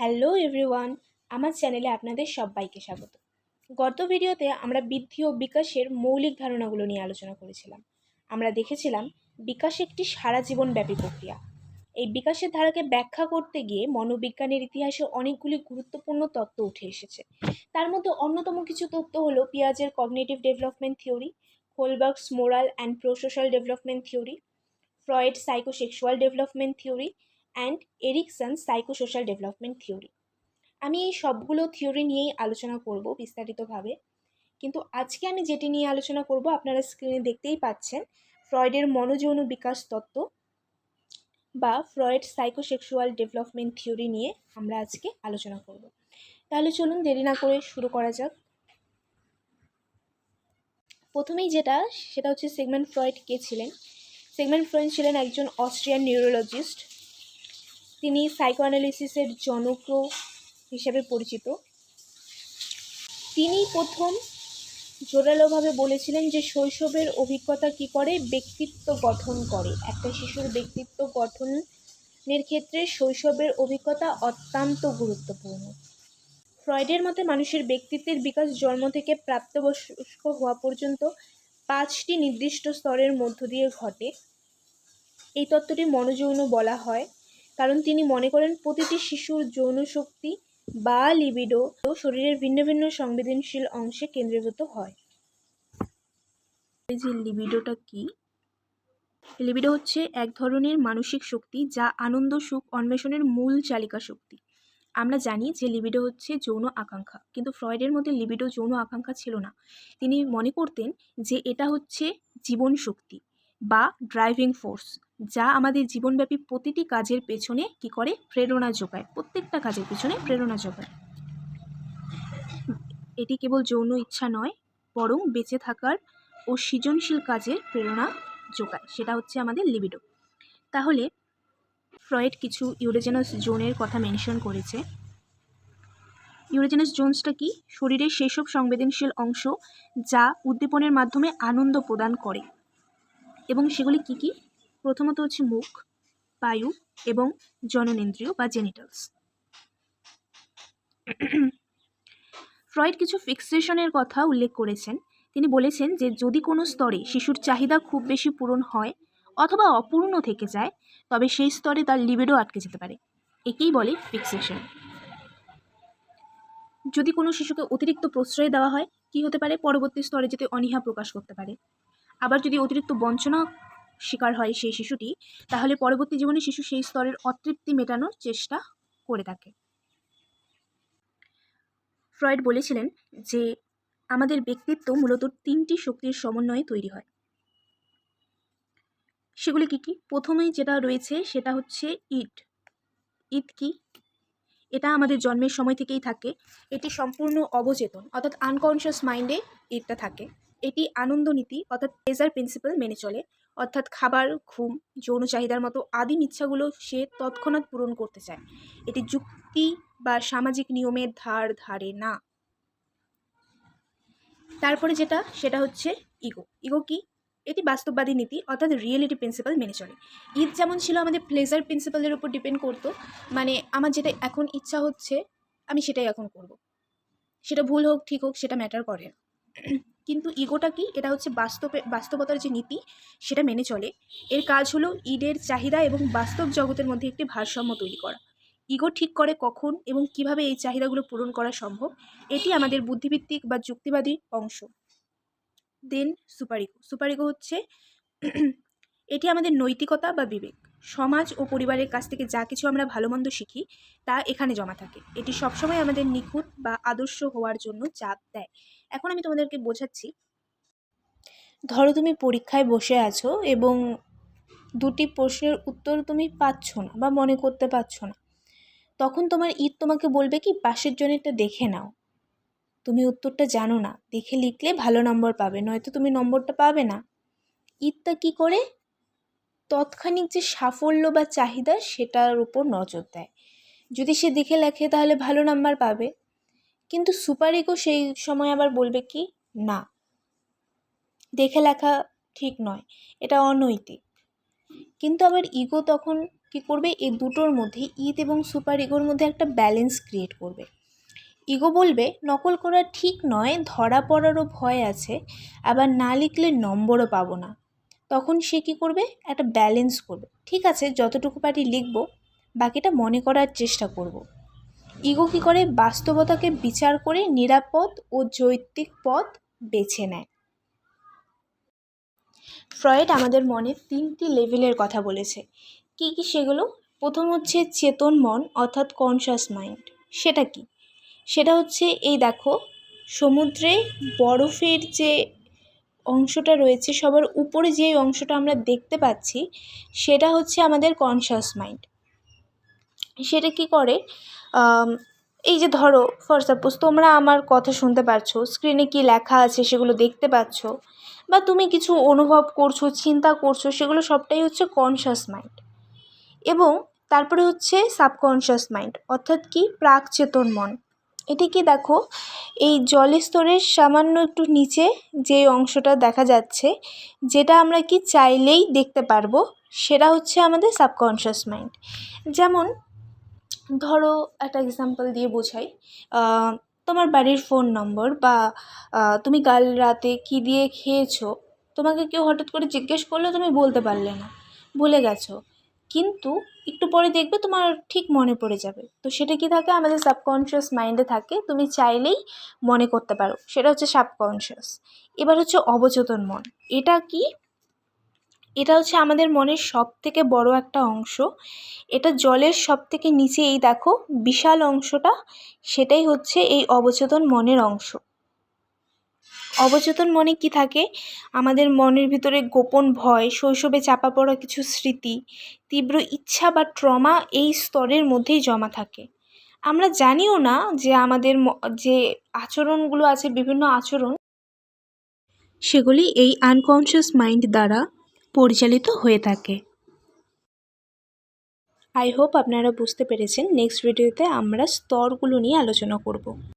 Hello everyone, আমার চ্যানেলে আপনাদের সবাইকে স্বাগত। গত ভিডিওতে আমরা বৃদ্ধি ও বিকাশের মৌলিক ধারণাগুলো নিয়ে আলোচনা করেছিলাম। আমরা দেখেছিলাম বিকাশ একটি সারা জীবনব্যাপী প্রক্রিয়া। এই বিকাশের ধারাকে ব্যাখ্যা করতে গিয়ে মনোবিজ্ঞানের ইতিহাসে অনেকগুলি গুরুত্বপূর্ণ তত্ত্ব উঠে এসেছে। তার মধ্যে অন্যতম কিছু তত্ত্ব হলো পিয়াজের cognitive development theory, Kohlberg's moral and prosocial development theory, Freud psychosexual development theory and Erikson psychosocial development theory. আমি এই সবগুলো থিওরি নিয়েই আলোচনা করব বিস্তারিতভাবে, কিন্তু আজকে আমি যেটি নিয়ে আলোচনা করব আপনারা স্ক্রিনে দেখতেই পাচ্ছেন, ফ্রয়েডের মনোযৌন বিকাশ তত্ত্ব বা ফ্রয়েড সাইকোসেক্সুয়াল ডেভেলপমেন্ট থিওরি নিয়ে আমরা আজকে আলোচনা করব। তাহলে চলুন দেরি না করে শুরু করা যাক। প্রথমেই সেটা হচ্ছে সিগমন্ড ফ্রয়েড কে ছিলেন। সিগমন্ড ফ্রয়েড ছিলেন একজন অস্ট্রিয়ান নিউরোলজিস্ট। তিনি সাইকোঅ্যানালিসিসের জনক হিসেবে পরিচিত। তিনি প্রথম জোরালোভাবে বলেছিলেন যে শৈশবের অভিজ্ঞতা কী করে ব্যক্তিত্ব গঠন করে। একটা শিশুর ব্যক্তিত্ব গঠনের ক্ষেত্রে শৈশবের অভিজ্ঞতা অত্যন্ত গুরুত্বপূর্ণ। ফ্রয়েডের মতে মানুষের ব্যক্তিত্বের বিকাশ জন্ম থেকে প্রাপ্তবয়স্ক হওয়া পর্যন্ত 5টি নির্দিষ্ট স্তরের মধ্য দিয়ে ঘটে। এই তত্ত্বটি মনোযৌন বলা হয় কারণ তিনি মনে করেন প্রতিটি শিশুর যৌন শক্তি বা লিবিডো শরীরের ভিন্ন ভিন্ন সংবেদনশীল অংশে কেন্দ্রীভূত হয়। যে লিবিডোটা কি? লিবিডো হচ্ছে এক ধরনের মানসিক শক্তি যা আনন্দ, সুখ, অন্বেষণের মূল চালিকা শক্তি। আমরা জানি যে লিবিডো হচ্ছে যৌন আকাঙ্ক্ষা, কিন্তু ফ্রয়েডের মধ্যে লিবিডো যৌন আকাঙ্ক্ষা ছিল না। তিনি মনে করতেন যে এটা হচ্ছে জীবন শক্তি বা ড্রাইভিং ফোর্স, যা আমাদের জীবনব্যাপী প্রতিটি কাজের পেছনে কি করে? প্রেরণা যোগায়। প্রত্যেকটা কাজের পেছনে প্রেরণা যোগায়। এটি কেবল যৌন ইচ্ছা নয়, বরং বেঁচে থাকার ও সৃজনশীল কাজের প্রেরণা যোগায়। সেটা হচ্ছে আমাদের লিবিডো। তাহলে ফ্রয়েড কিছু ইউরোজেনাস জোনের কথা মেনশন করেছে। ইউরোজেনাস জোনসটা কি? শরীরের সেসব সংবেদনশীল অংশ যা উদ্দীপনের মাধ্যমে আনন্দ প্রদান করে। এবং সেগুলি কি কি? প্রথমত হচ্ছে মুখ, বায়ু এবং জননেন্দ্রিয় বা জেনিটালস। ফ্রয়েড কিছু ফিক্সেশনের কথা উল্লেখ করেছেন। তিনি বলেছেন যে যদি কোনো স্তরে শিশুর চাহিদা খুব বেশি পূরণ হয় অথবা অপূর্ণ থেকে যায়, তবে সেই স্তরে তার লিবিডো আটকে যেতে পারে। একেই বলে ফিক্সেশন। যদি কোনো শিশুকে অতিরিক্ত প্রশ্রয় দেওয়া হয়, কি হতে পারে? পরবর্তী স্তরে যেতে অনীহা প্রকাশ করতে পারে। আবার যদি অতিরিক্ত বঞ্চনা শিকার হয় সেই শিশুটি, তাহলে পরবর্তী জীবনে শিশু সেই স্তরের অতৃপ্তি মেটানোর চেষ্টা করে থাকে। ফ্রয়েড বলেছিলেন যে আমাদের ব্যক্তিত্ব মূলত 3টি শক্তির সমন্বয়ে তৈরি হয়। সেগুলি কি কি? প্রথমেই যেটা রয়েছে সেটা হচ্ছে ইড। ইড কি? এটা আমাদের জন্মের সময় থেকেই থাকে। এটি সম্পূর্ণ অবচেতন, অর্থাৎ আনকনশিয়াস মাইন্ডে এটা থাকে। এটি আনন্দ নীতি অর্থাৎ প্লেজার প্রিন্সিপাল মেনে চলে, অর্থাৎ খাবার, ঘুম, যৌন চাহিদার মতো আদিম ইচ্ছাগুলো সে তৎক্ষণাৎ পূরণ করতে চায়। এটি যুক্তি বা সামাজিক নিয়মের ধার ধারে না। তারপরে সেটা হচ্ছে ইগো। ইগো কি? এটি বাস্তববাদী নীতি অর্থাৎ রিয়েলিটি প্রিন্সিপাল মেনে চলে। ঈদ যেমন ছিল আমাদের প্লেজার প্রিন্সিপালের উপর ডিপেন্ড করতো, মানে আমার যেটা এখন ইচ্ছা হচ্ছে আমি সেটাই এখন করব, সেটা ভুল হোক ঠিক হোক সেটা ম্যাটার করে না। কিন্তু ইগোটা কি? এটা হচ্ছে বাস্তবতার যে নীতি সেটা মেনে চলে। এর কাজ হলো ঈদের চাহিদা এবং বাস্তব জগতের মধ্যে একটি ভারসাম্য তৈরি করা। ইগো ঠিক করে কখন এবং কিভাবে এই চাহিদাগুলো পূরণ করা সম্ভব। এটি আমাদের বুদ্ধিভিত্তিক বা যুক্তিবাদী অংশ। দেন সুপারিগো হচ্ছে এটি আমাদের নৈতিকতা বা বিবেক। সমাজ ও পরিবারের কাছ থেকে যা কিছু আমরা ভালো মন্দ শিখি তা এখানে জমা থাকে। এটি সবসময় আমাদের নিখুঁত বা আদর্শ হওয়ার জন্য চাপ দেয়। এখন আমি তোমাদেরকে বোঝাচ্ছি। ধরো তুমি পরীক্ষায় বসে আছো এবং 2টি প্রশ্নের উত্তর তুমি পাচ্ছ না বা মনে করতে পারছো না। তখন তোমার ঈদ তোমাকে বলবে কি পাশের জনেরটা দেখে নাও, তুমি উত্তরটা জানো না, দেখে লিখলে ভালো নম্বর পাবে, নয়তো তুমি নম্বরটা পাবে না। ঈদটা কি করে? তৎক্ষণিক যে সাফল্য বা চাহিদা সেটার উপর নজর দেয়। যদি সে দেখে লেখে তাহলে ভালো নাম্বার পাবে, কিন্তু সুপার ইগো সেই সময় আবার বলবে কি না, দেখে লেখা ঠিক নয়, এটা অনৈতিক। কিন্তু আবার ইগো তখন কী করবে, এই দুটোর মধ্যে ইগ এবং সুপার ইগোর মধ্যে একটা ব্যালেন্স ক্রিয়েট করবে। ইগো বলবে নকল করা ঠিক নয়, ধরা পড়ারও ভয় আছে, আবার না লিখলে নম্বরও পাবো না। তখন সে কী করবে, একটা ব্যালেন্স করবে, ঠিক আছে যতটুকু পারি লিখব, বাকিটা মনে করার চেষ্টা করব। ইগো কী করে, বাস্তবতাকে বিচার করে নিরাপদ ও যৌক্তিক পথ বেছে নেয়। ফ্রয়েড আমাদের মনের 3টি লেভেলের কথা বলেছে। কি কি সেগুলো? প্রথম হচ্ছে চেতন মন অর্থাৎ কনশাস মাইন্ড। সেটা কি? সেটা হচ্ছে এই দেখো, সমুদ্রে বরফের যে অংশটা রয়েছে, সবার উপরে যে অংশটা আমরা দেখতে পাচ্ছি, সেটা হচ্ছে আমাদের কনশাস মাইন্ড। সেটা কি করে, এই যে ধরো ফর সাপোজ তোমরা আমার কথা শুনতে পারছো, স্ক্রিনে কি লেখা আছে সেগুলো দেখতে পাচ্ছ, বা তুমি কিছু অনুভব করছো, চিন্তা করছো, সেগুলো সবটাই হচ্ছে কনশাস মাইন্ড। এবং তারপরে হচ্ছে সাবকনশাস মাইন্ড অর্থাৎ কি, প্রাকচেতন মন। এটি কি দেখো, এই জলের স্তরের সামান্য একটু নিচে যে অংশটা দেখা যাচ্ছে, যেটা আমরা কি চাইলেই দেখতে পারবো, সেটা হচ্ছে আমাদের সাবকনশাস মাইন্ড। যেমন ধরো একটা এক্সাম্পল দিয়ে বোঝাই, তোমার বাড়ির ফোন নম্বর বা তুমি কাল রাতে কী দিয়ে খেয়েছো, তোমাকে কেউ হঠাৎ করে জিজ্ঞেস করলে তুমি বলতে পারলে না, ভুলে গেছো, কিন্তু একটু পরে দেখবে তোমার ঠিক মনে পড়ে যাবে। তো সেটা কি থাকে, আমাদের সাবকনশিয়াস মাইন্ডে থাকে, তুমি চাইলেই মনে করতে পারো, সেটা হচ্ছে সাবকনশিয়াস। এবার হচ্ছে অবচেতন মন। এটা কি? এটা হচ্ছে আমাদের মনের সব থেকে বড় একটা অংশ। এটা জলের সব থেকে নিচে, এই দেখো বিশাল অংশটা, সেটাই হচ্ছে এই অবচেতন মনের অংশ। অবচেতন মনে কি থাকে, আমাদের মনের ভিতরে গোপন ভয়, শৈশবে চাপা পড়া কিছু স্মৃতি, তীব্র ইচ্ছা বা ট্রমা এই স্তরের মধ্যেই জমা থাকে। আমরা জানিও না যে আমাদের যে আচরণগুলো আছে, বিভিন্ন আচরণ, সেগুলি এই আনকনশিয়াস মাইন্ড দ্বারা পরিচালিত হয়ে থাকে। আই হোপ আপনারা বুঝতে পেরেছেন। নেক্সট ভিডিওতে আমরা স্তরগুলো নিয়ে আলোচনা করব।